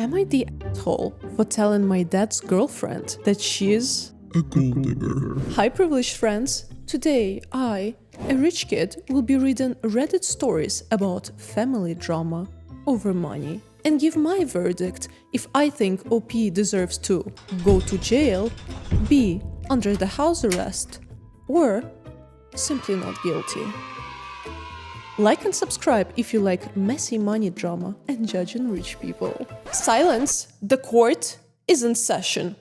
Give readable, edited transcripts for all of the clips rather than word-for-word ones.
Am I the asshole for telling my dad's girlfriend that she's a gold digger? Hi privileged friends, today I, a rich kid, will be reading Reddit stories about family drama over money and give my verdict if I think OP deserves to go to jail, be under the house arrest, or simply not guilty. Like and subscribe if you like messy money drama and judging rich people. Silence! The court is in session.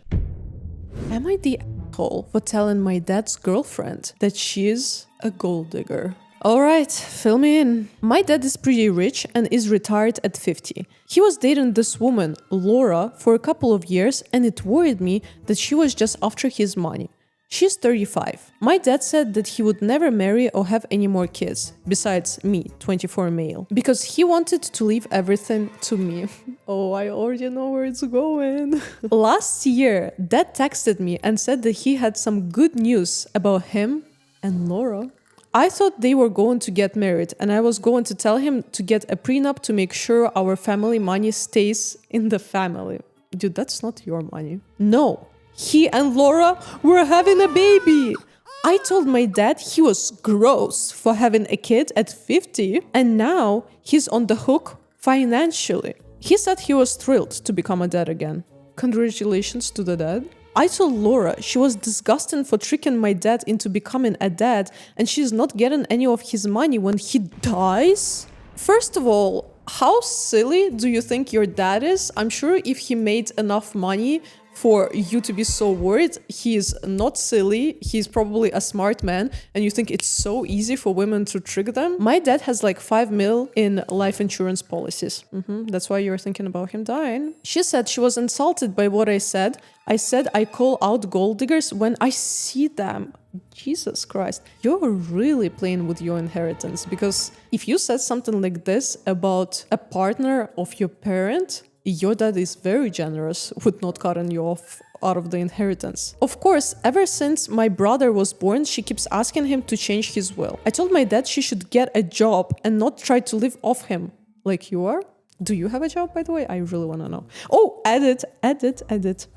Am I the asshole for telling my dad's girlfriend that she's a gold digger? Alright, fill me in. My dad is pretty rich and is retired at 50. He was dating this woman, Laura, for a couple of years, and it worried me that she was just after his money. She's 35. My dad said that he would never marry or have any more kids, besides me, 24 male, because he wanted to leave everything to me. Oh, I already know where it's going. Last year, dad texted me and said that he had some good news about him and Laura. I thought they were going to get married, and I was going to tell him to get a prenup to make sure our family money stays in the family. Dude, that's not your money. No. He and Laura were having a baby. I told my dad he was gross for having a kid at 50, and now he's on the hook financially. He said he was thrilled to become a dad again. Congratulations to the dad. I told Laura she was disgusting for tricking my dad into becoming a dad, and she's not getting any of his money when he dies. First of all, how silly do you think your dad is? I'm sure if he made enough money for you to be so worried, he's not silly, he's probably a smart man, and you think it's so easy for women to trick them. My dad has like 5 mil in life insurance policies. That's why you're thinking about him dying. She said she was insulted by what I said. I said I call out gold diggers when I see them. Jesus Christ, you're really playing with your inheritance, because if you said something like this about a partner of your parent, your dad is very generous with not cutting you off out of the inheritance. Of course, ever since my brother was born, she keeps asking him to change his will. I told my dad she should get a job and not try to live off him. Like you are? Do you have a job, by the way? I really want to know. Oh, edit.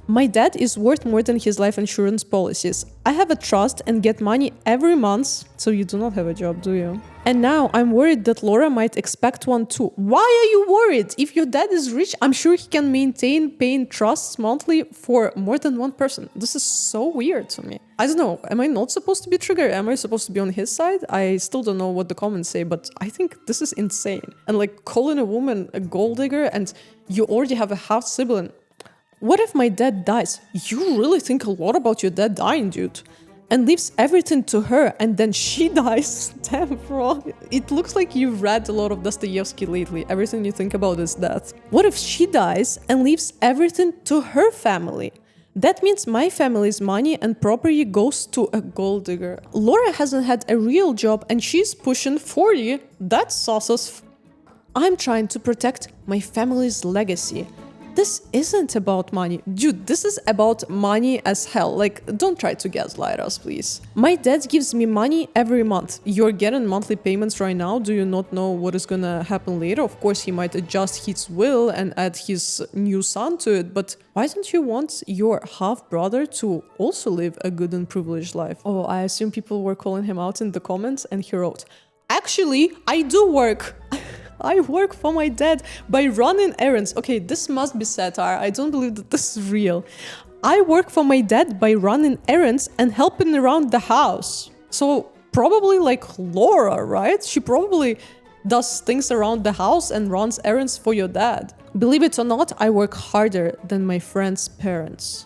My dad is worth more than his life insurance policies. I have a trust and get money every month. So you do not have a job, do you? And now I'm worried that Laura might expect one too. Why are you worried? If your dad is rich, I'm sure he can maintain paying trusts monthly for more than one person. This is so weird to me. I don't know. Am I not supposed to be triggered? Am I supposed to be on his side? I still don't know what the comments say, but I think this is insane. And like calling a woman a gold digger and you already have a half sibling. What if my dad dies? You really think a lot about your dad dying, dude. And leaves everything to her, and then she dies. Damn, bro. It looks like you've read a lot of Dostoevsky lately. Everything you think about is death. What if she dies and leaves everything to her family? That means my family's money and property goes to a gold digger. Laura hasn't had a real job and she's pushing 40. That's sauces. I'm trying to protect my family's legacy. This isn't about money. Dude, this is about money as hell. Like, don't try to gaslight us, please. My dad gives me money every month. You're getting monthly payments right now. Do you not know what is gonna happen later? Of course, he might adjust his will and add his new son to it, but why don't you want your half-brother to also live a good and privileged life? Oh, I assume people were calling him out in the comments, and he wrote, "Actually, I do work." I work for my dad by running errands. Okay, this must be satire. I don't believe that this is real. I work for my dad by running errands and helping around the house. So probably like Laura, right? She probably does things around the house and runs errands for your dad. Believe it or not, I work harder than my friend's parents.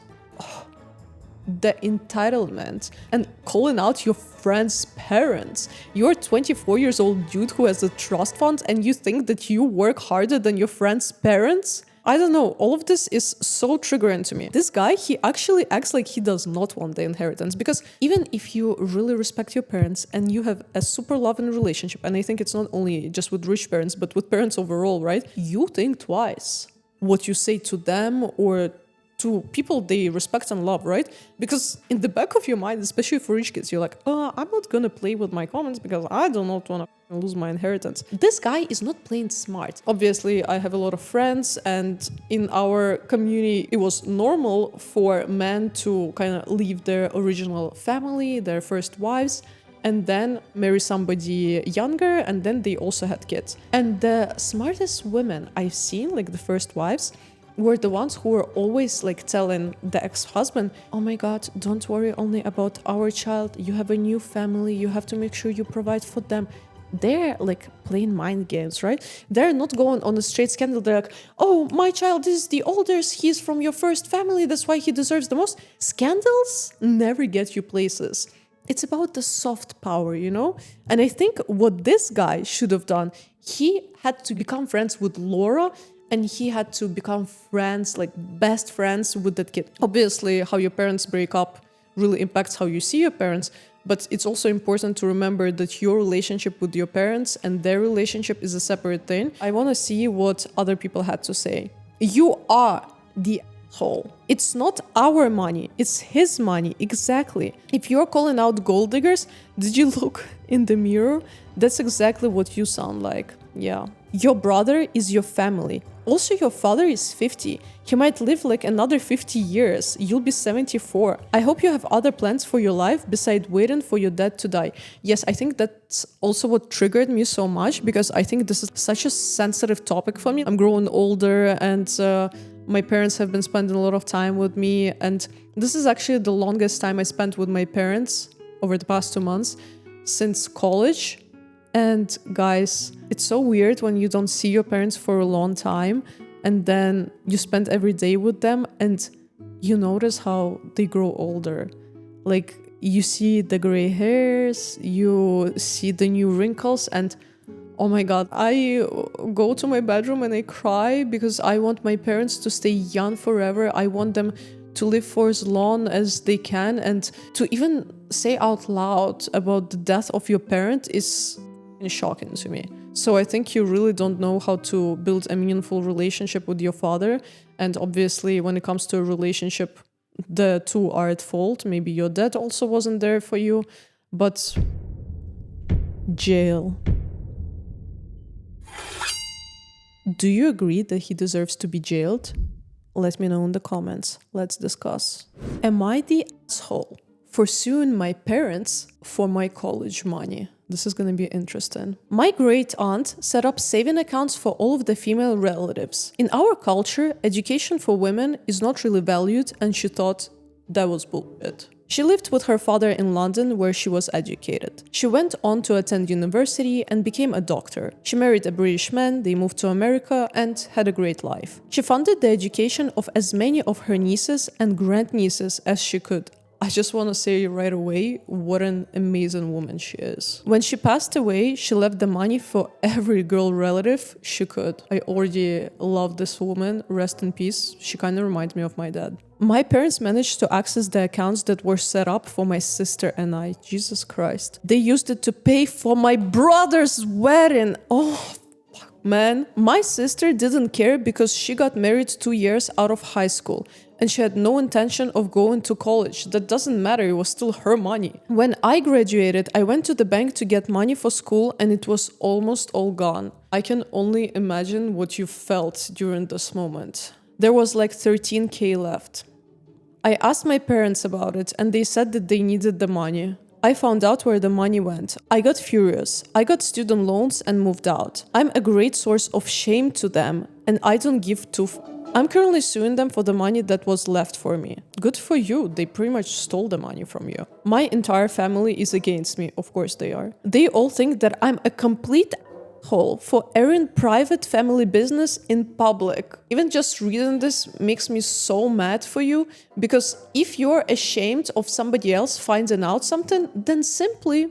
The entitlement and calling out your friend's parents. You're a 24 years old dude who has a trust fund and you think that you work harder than your friend's parents? I don't know, all of this is so triggering to me. This guy, he actually acts like he does not want the inheritance, because even if you really respect your parents and you have a super loving relationship, and I think it's not only just with rich parents, but with parents overall, right? You think twice what you say to them or to people they respect and love, right? Because in the back of your mind, especially for rich kids, you're like, oh, I'm not gonna play with my comments because I do not want to lose my inheritance. This guy is not playing smart. Obviously, I have a lot of friends, and in our community, it was normal for men to kind of leave their original family, their first wives, and then marry somebody younger, and then they also had kids. And the smartest women I've seen, like the first wives, were the ones who were always like telling the ex-husband, oh my god, don't worry only about our child, you have a new family, you have to make sure you provide for them. They're like playing mind games, right? They're not going on a straight scandal. They're like, oh, my child is the oldest, he's from your first family, that's why he deserves the most. Scandals never get you places. It's about the soft power, you know? And I think what this guy should have done, he had to become friends with Laura, and he had to become friends, like best friends with that kid. Obviously, how your parents break up really impacts how you see your parents, but it's also important to remember that your relationship with your parents and their relationship is a separate thing. I want to see what other people had to say. You are the asshole. It's not our money, it's his money, exactly. If you're calling out gold diggers, did you look in the mirror? That's exactly what you sound like. Yeah. Your brother is your family. Also, your father is 50. He might live like another 50 years. You'll be 74. I hope you have other plans for your life besides waiting for your dad to die. Yes, I think that's also what triggered me so much, because I think this is such a sensitive topic for me. I'm growing older, and my parents have been spending a lot of time with me, and this is actually the longest time I spent with my parents over the past 2 months since college. And guys, it's so weird when you don't see your parents for a long time and then you spend every day with them and you notice how they grow older. Like, you see the gray hairs, you see the new wrinkles, and oh my god, I go to my bedroom and I cry because I want my parents to stay young forever. I want them to live for as long as they can, and to even say out loud about the death of your parent is shocking to me. So I think you really don't know how to build a meaningful relationship with your father. And obviously, when it comes to a relationship, the two are at fault. Maybe your dad also wasn't there for you, but jail. Do you agree that he deserves to be jailed? Let me know in the comments. Let's discuss. Am I the asshole for suing my parents for my college money? This is gonna be interesting. My great aunt set up saving accounts for all of the female relatives. In our culture, education for women is not really valued, and she thought that was bullshit. She lived with her father in London, where she was educated. She went on to attend university and became a doctor. She married a British man, they moved to America, and had a great life. She funded the education of as many of her nieces and grandnieces as she could. I just want to say right away what an amazing woman she is. When she passed away, she left the money for every girl relative she could. I already love this woman. Rest in peace. She kind of reminds me of my dad. My parents managed to access the accounts that were set up for my sister and I. Jesus Christ. They used it to pay for my brother's wedding. Oh, man. My sister didn't care because she got married 2 years out of high school. And she had no intention of going to college. That doesn't matter, it was still her money. When I graduated, I went to the bank to get money for school and it was almost all gone. I can only imagine what you felt during this moment. There was like 13K left. I asked my parents about it and they said that they needed the money. I found out where the money went. I got furious. I got student loans and moved out. I'm a great source of shame to them and I don't give two I'm currently suing them for the money that was left for me. Good for you, they pretty much stole the money from you. My entire family is against me, of course they are. They all think that I'm a complete asshole for airing private family business in public. Even just reading this makes me so mad for you, because if you're ashamed of somebody else finding out something, then simply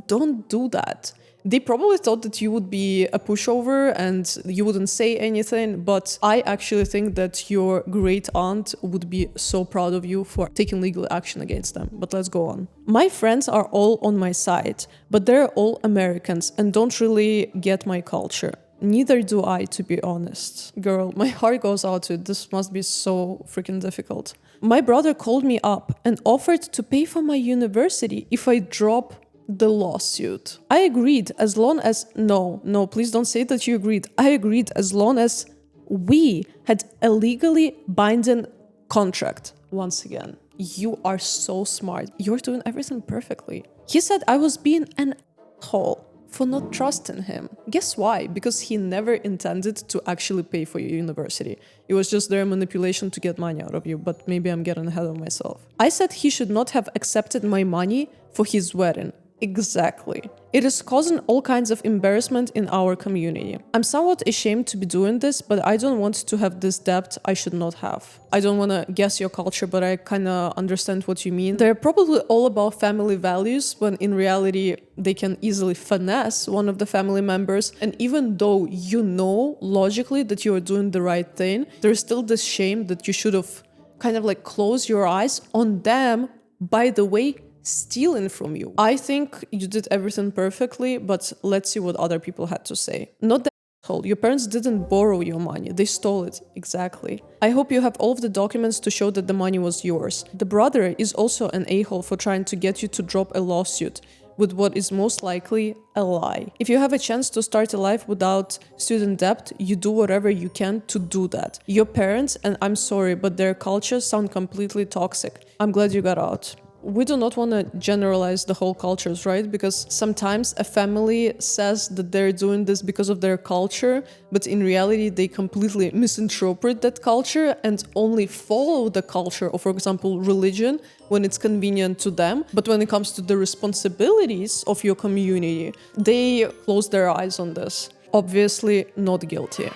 don't do that. They probably thought that you would be a pushover and you wouldn't say anything, but I actually think that your great aunt would be so proud of you for taking legal action against them. But let's go on. My friends are all on my side, but they're all Americans and don't really get my culture. Neither do I, to be honest. Girl, my heart goes out to it. This must be so freaking difficult. My brother called me up and offered to pay for my university if I drop the lawsuit. I agreed as long as... No, please don't say that you agreed. I agreed as long as we had a legally binding contract. Once again, you are so smart. You're doing everything perfectly. He said I was being an asshole for not trusting him. Guess why? Because he never intended to actually pay for your university. It was just their manipulation to get money out of you, but maybe I'm getting ahead of myself. I said he should not have accepted my money for his wedding. Exactly. It is causing all kinds of embarrassment in our community. I'm somewhat ashamed to be doing this, but I don't want to have this debt I should not have. I don't want to guess your culture, but I kind of understand what you mean. They're probably all about family values, when in reality, they can easily finesse one of the family members. And even though you know logically that you are doing the right thing, there's still this shame that you should have kind of like closed your eyes on them, by the way, stealing from you. I think you did everything perfectly, but let's see what other people had to say. Not the asshole. Your parents didn't borrow your money. They stole it. Exactly. I hope you have all of the documents to show that the money was yours. The brother is also an a-hole for trying to get you to drop a lawsuit with what is most likely a lie. If you have a chance to start a life without student debt, you do whatever you can to do that. Your parents, and I'm sorry, but their cultures sound completely toxic. I'm glad you got out. We do not want to generalize the whole cultures, right? Because sometimes a family says that they're doing this because of their culture, but in reality, they completely misinterpret that culture and only follow the culture of, for example, religion when it's convenient to them. But when it comes to the responsibilities of your community, they close their eyes on this. Obviously, not guilty.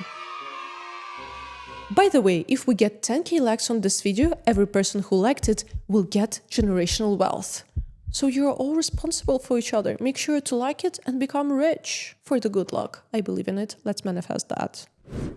By the way, if we get 10k likes on this video, every person who liked it will get generational wealth. So you're all responsible for each other. Make sure to like it and become rich. For the good luck. I believe in it. Let's manifest that.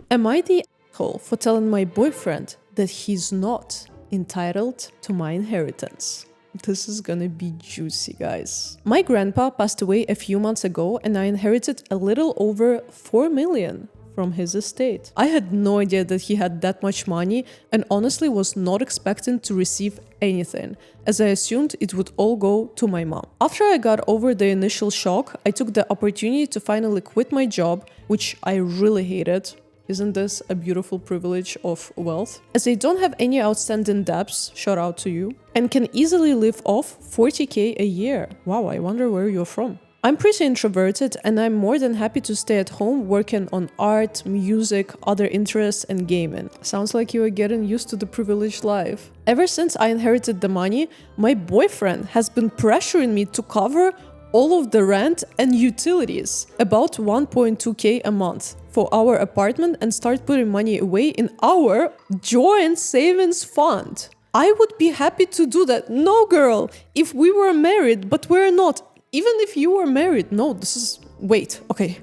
Am I the asshole for telling my boyfriend that he's not entitled to my inheritance? This is gonna be juicy, guys. My grandpa passed away a few months ago and I inherited a little over 4 million. From his estate. I had no idea that he had that much money and honestly was not expecting to receive anything, as I assumed it would all go to my mom. After I got over the initial shock, I took the opportunity to finally quit my job, which I really hated. Isn't this a beautiful privilege of wealth? As I don't have any outstanding debts, shout out to you, and can easily live off 40k a year. Wow, I wonder where you're from. I'm pretty introverted and I'm more than happy to stay at home working on art, music, other interests and gaming. Sounds like you are getting used to the privileged life. Ever since I inherited the money, my boyfriend has been pressuring me to cover all of the rent and utilities, about 1.2k a month, for our apartment and start putting money away in our joint savings fund. I would be happy to do that. No, girl, if we were married, but we're not. Even if you were married, no, this is... Wait, okay.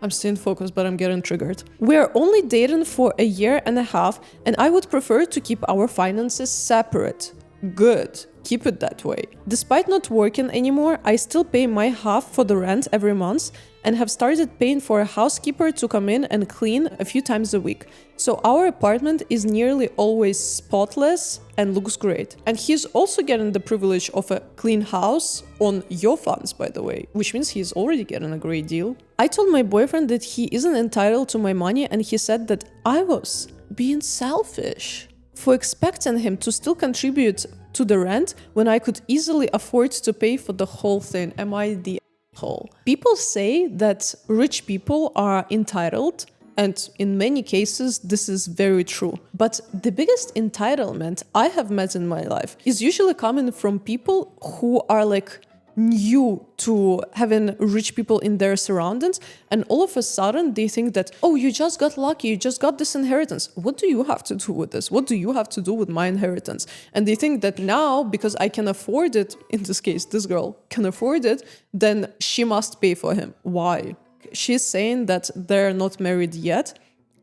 I'm staying focused, but I'm getting triggered. We're only dating for a year and a half, and I would prefer to keep our finances separate. Good. Keep it that way. Despite not working anymore, I still pay my half for the rent every month and have started paying for a housekeeper to come in and clean a few times a week. So our apartment is nearly always spotless and looks great. And he's also getting the privilege of a clean house on your funds, by the way, which means he's already getting a great deal. I told my boyfriend that he isn't entitled to my money and he said that I was being selfish for expecting him to still contribute to the rent when I could easily afford to pay for the whole thing. Am I the asshole? People say that rich people are entitled, and in many cases this is very true. But the biggest entitlement I have met in my life is usually coming from people who are like new to having rich people in their surroundings, and all of a sudden they think that, oh, you just got lucky, you just got this inheritance. What do you have to do with this? What do you have to do with my inheritance? And they think that now, because I can afford it, in this case, this girl can afford it, then she must pay for him. Why? She's saying that they're not married yet.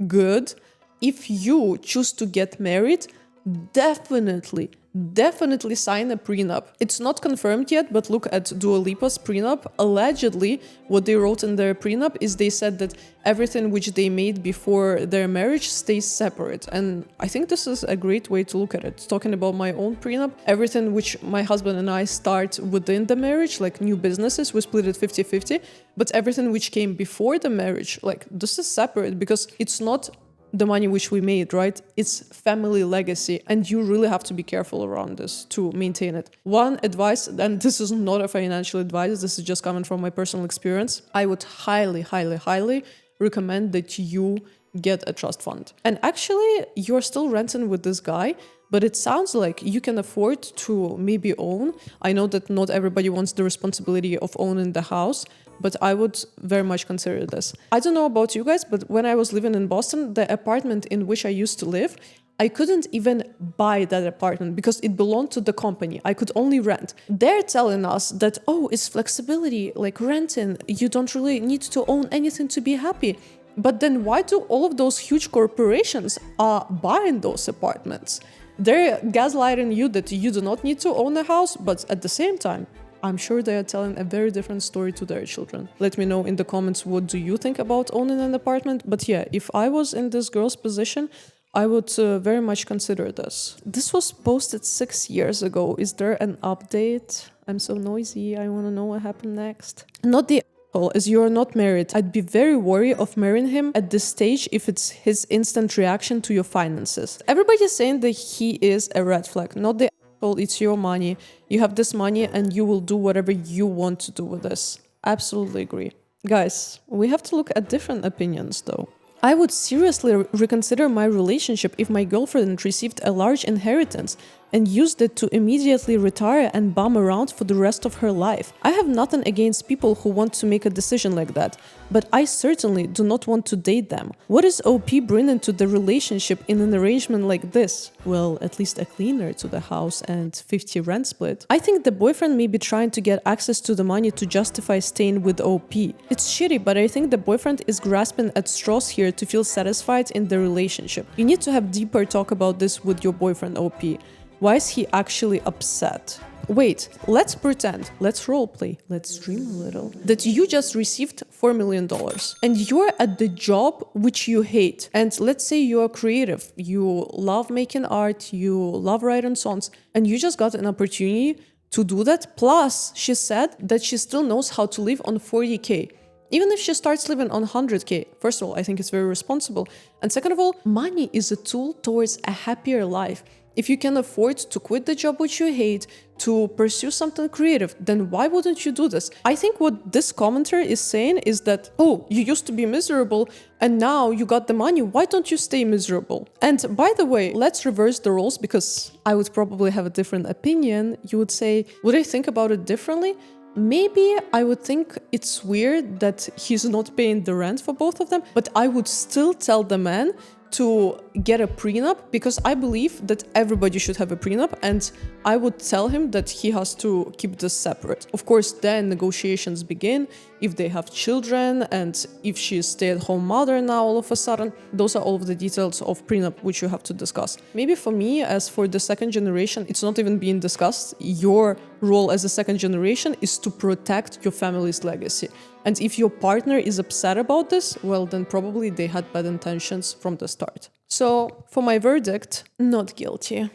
Good. If you choose to get married, definitely sign a prenup. It's not confirmed yet, but look at Dua Lipa's prenup. Allegedly, what they wrote in their prenup is they said that everything which they made before their marriage stays separate. And I think this is a great way to look at it. Talking about my own prenup, everything which my husband and I start within the marriage, like new businesses, we split it 50-50. But everything which came before the marriage, like this is separate because it's not the money which we made, right? It's family legacy, and you really have to be careful around this to maintain it. One advice, and this is not a financial advice, this is just coming from my personal experience, I would highly recommend that you get a trust fund. And actually, you're still renting with this guy, but it sounds like you can afford to maybe own. I know that not everybody wants the responsibility of owning the house, but I would very much consider this. I don't know about you guys, but when I was living in Boston, the apartment in which I used to live, I couldn't even buy that apartment because it belonged to the company. I could only rent. They're telling us that, oh, it's flexibility, like renting. You don't really need to own anything to be happy. But then why do all of those huge corporations are buying those apartments? They're gaslighting you that you do not need to own a house, but at the same time, I'm sure they are telling a very different story to their children. Let me know in the comments, what do you think about owning an apartment? But yeah, if I was in this girl's position, I would very much consider this. This was posted 6 years ago. Is there an update? I'm so noisy. I want to know what happened next. Not the asshole, as you are not married. I'd be very wary of marrying him at this stage if it's his instant reaction to your finances. Everybody's saying that he is a red flag, not the it's your money. You have this money and you will do whatever you want to do with this. Absolutely agree. Guys, we have to look at different opinions though. I would seriously reconsider my relationship if my girlfriend received a large inheritance and used it to immediately retire and bum around for the rest of her life. I have nothing against people who want to make a decision like that, but I certainly do not want to date them. What is OP bringing to the relationship in an arrangement like this? Well, at least a cleaner to the house and 50 rent split. I think the boyfriend may be trying to get access to the money to justify staying with OP. It's shitty, but I think the boyfriend is grasping at straws here to feel satisfied in the relationship. You need to have deeper talk about this with your boyfriend OP. Why is he actually upset? Wait, let's pretend, let's roleplay, let's dream a little, that you just received $4 million and you're at the job which you hate. And let's say you're creative, you love making art, you love writing songs, and you just got an opportunity to do that. Plus, she said that she still knows how to live on 40K. Even if she starts living on 100K, first of all, I think it's very responsible. And second of all, money is a tool towards a happier life. If you can afford to quit the job which you hate, to pursue something creative, then why wouldn't you do this? I think what this commenter is saying is that, oh, you used to be miserable and now you got the money, why don't you stay miserable? And by the way, let's reverse the roles because I would probably have a different opinion. You would say, would I think about it differently? Maybe I would think it's weird that he's not paying the rent for both of them, but I would still tell the man to get a prenup because I believe that everybody should have a prenup, and I would tell him that he has to keep this separate. Of course, then negotiations begin if they have children and if she's stay-at-home mother now all of a sudden. Those are all of the details of prenup which you have to discuss. Maybe for me, as for the second generation, it's not even being discussed. Your role as a second generation is to protect your family's legacy. And if your partner is upset about this, well, then probably they had bad intentions from the start. So, for my verdict, not guilty.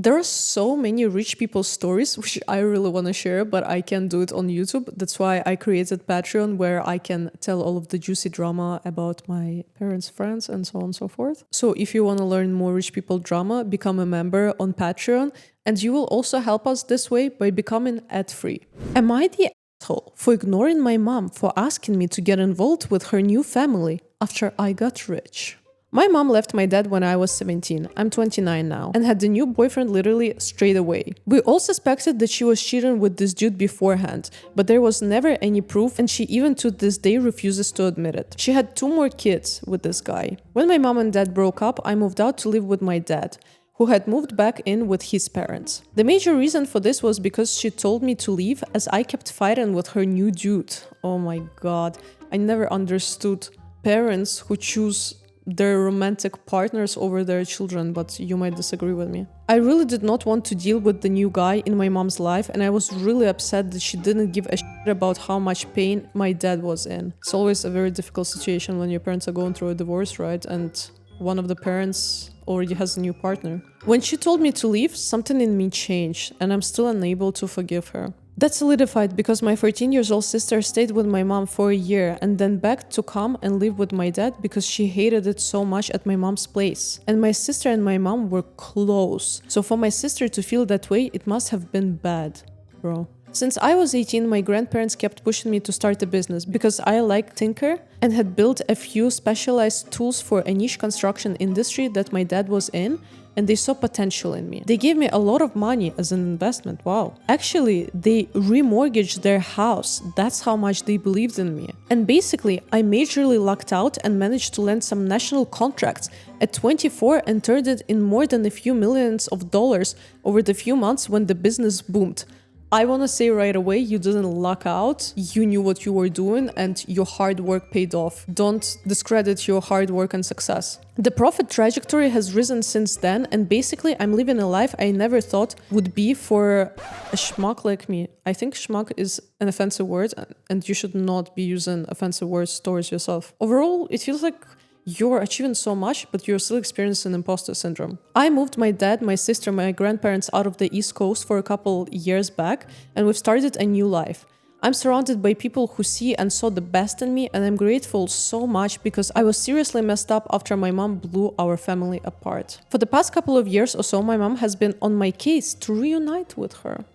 There are so many rich people stories which I really want to share, but I can't do it on YouTube. That's why I created Patreon, where I can tell all of the juicy drama about my parents' friends and so on and so forth. So if you want to learn more rich people drama, become a member on Patreon, and you will also help us this way by becoming ad-free. Am I the asshole for ignoring my mom for asking me to get involved with her new family after I got rich? My mom left my dad when I was 17, I'm 29 now, and had the new boyfriend literally straight away. We all suspected that she was cheating with this dude beforehand, but there was never any proof, and she even to this day refuses to admit it. She had 2 more kids with this guy. When my mom and dad broke up, I moved out to live with my dad, who had moved back in with his parents. The major reason for this was because she told me to leave as I kept fighting with her new dude. Oh my god, I never understood parents who choose their romantic partners over their children, but you might disagree with me. I really did not want to deal with the new guy in my mom's life, and I was really upset that she didn't give a shit about how much pain my dad was in. It's always a very difficult situation when your parents are going through a divorce, right? And one of the parents already has a new partner. When she told me to leave, something in me changed, and I'm still unable to forgive her. That solidified because my 14-year-old sister stayed with my mom for a year and then begged to come and live with my dad because she hated it so much at my mom's place. And my sister and my mom were close. So for my sister to feel that way, it must have been bad, bro. Since I was 18, my grandparents kept pushing me to start a business because I like tinker and had built a few specialized tools for a niche construction industry that my dad was in, and they saw potential in me. They gave me a lot of money as an investment, wow. Actually, they remortgaged their house. That's how much they believed in me. And basically, I majorly lucked out and managed to land some national contracts at 24 and turned it in more than a few millions of dollars over the few months when the business boomed. I want to say right away, you didn't luck out. You knew what you were doing and your hard work paid off. Don't discredit your hard work and success. The profit trajectory has risen since then, and basically I'm living a life I never thought would be for a schmuck like me. I think schmuck is an offensive word, and you should not be using offensive words towards yourself. Overall, it feels like you're achieving so much, but you're still experiencing imposter syndrome. I moved my dad, my sister, my grandparents out of the East Coast for a couple years back, and we've started a new life. I'm surrounded by people who see and saw the best in me, and I'm grateful so much because I was seriously messed up after my mom blew our family apart. For the past couple of years or so, my mom has been on my case to reunite with her.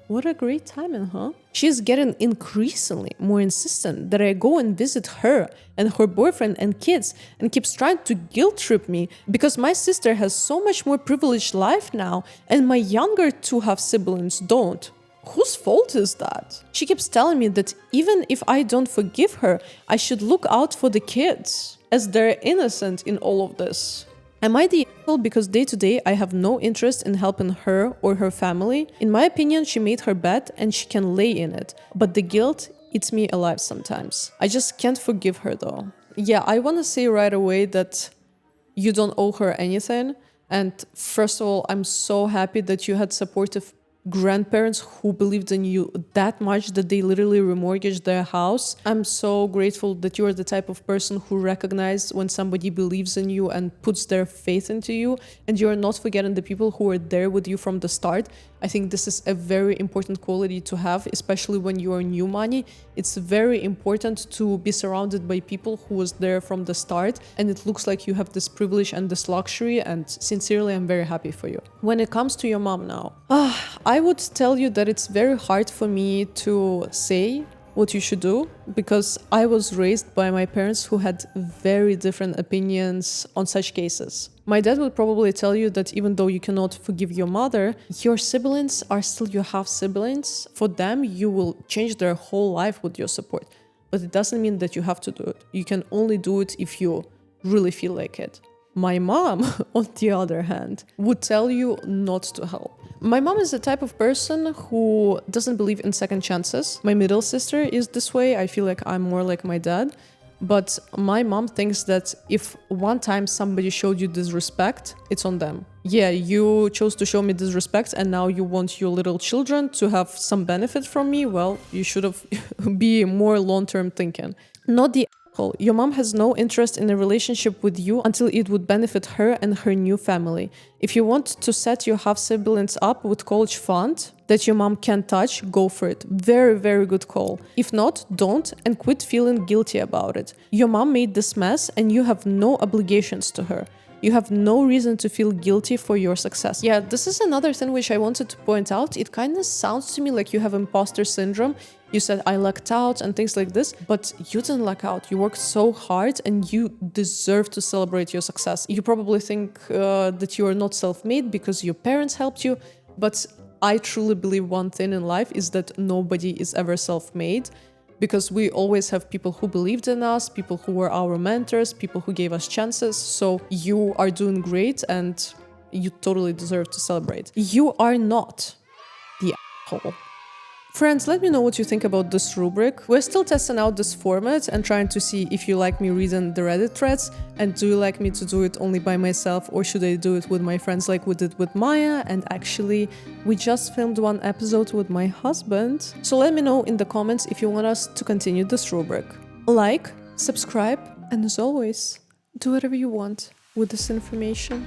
What a great timing, huh? She's getting increasingly more insistent that I go and visit her and her boyfriend and kids, and keeps trying to guilt trip me because my sister has so much more privileged life now and my younger two half siblings don't. Whose fault is that? She keeps telling me that even if I don't forgive her, I should look out for the kids, as they're innocent in all of this. Am I the asshole because day to day I have no interest in helping her or her family? In my opinion, she made her bed and she can lay in it. But the guilt eats me alive sometimes. I just can't forgive her though. Yeah, I want to say right away that you don't owe her anything. And first of all, I'm so happy that you had supportive grandparents who believed in you that much that they literally remortgaged their house. I'm so grateful that you are the type of person who recognizes when somebody believes in you and puts their faith into you, and you're not forgetting the people who were there with you from the start. I think this is a very important quality to have, especially when you are new money. It's very important to be surrounded by people who was there from the start, and it looks like you have this privilege and this luxury, and sincerely I'm very happy for you. When it comes to your mom now, I would tell you that it's very hard for me to say what you should do because I was raised by my parents who had very different opinions on such cases. My dad would probably tell you that even though you cannot forgive your mother, your siblings are still your half siblings. For them, you will change their whole life with your support. But it doesn't mean that you have to do it. You can only do it if you really feel like it. My mom, on the other hand, would tell you not to help. My mom is the type of person who doesn't believe in second chances. My middle sister is this way. I feel like I'm more like my dad. But my mom thinks that if one time somebody showed you disrespect, it's on them. Yeah, you chose to show me disrespect and now you want your little children to have some benefit from me. Well, you should have be more long-term thinking. Not the asshole. Your mom has no interest in a relationship with you until it would benefit her and her new family. If you want to set your half-siblings up with college fund that your mom can't touch, go for it. Very, very good call. If not, don't, and quit feeling guilty about it. Your mom made this mess and you have no obligations to her. You have no reason to feel guilty for your success. Yeah, this is another thing which I wanted to point out. It kind of sounds to me like you have imposter syndrome. You said I lucked out and things like this, but you didn't luck out. You worked so hard and you deserve to celebrate your success. You probably think that you are not self-made because your parents helped you, but I truly believe one thing in life is that nobody is ever self-made, because we always have people who believed in us, people who were our mentors, people who gave us chances. So you are doing great and you totally deserve to celebrate. You are not the asshole. Friends, let me know what you think about this rubric. We're still testing out this format and trying to see if you like me reading the Reddit threads, and do you like me to do it only by myself, or should I do it with my friends like we did with Maya? And actually, we just filmed one episode with my husband. So let me know in the comments if you want us to continue this rubric. Like, subscribe, and as always, do whatever you want with this information.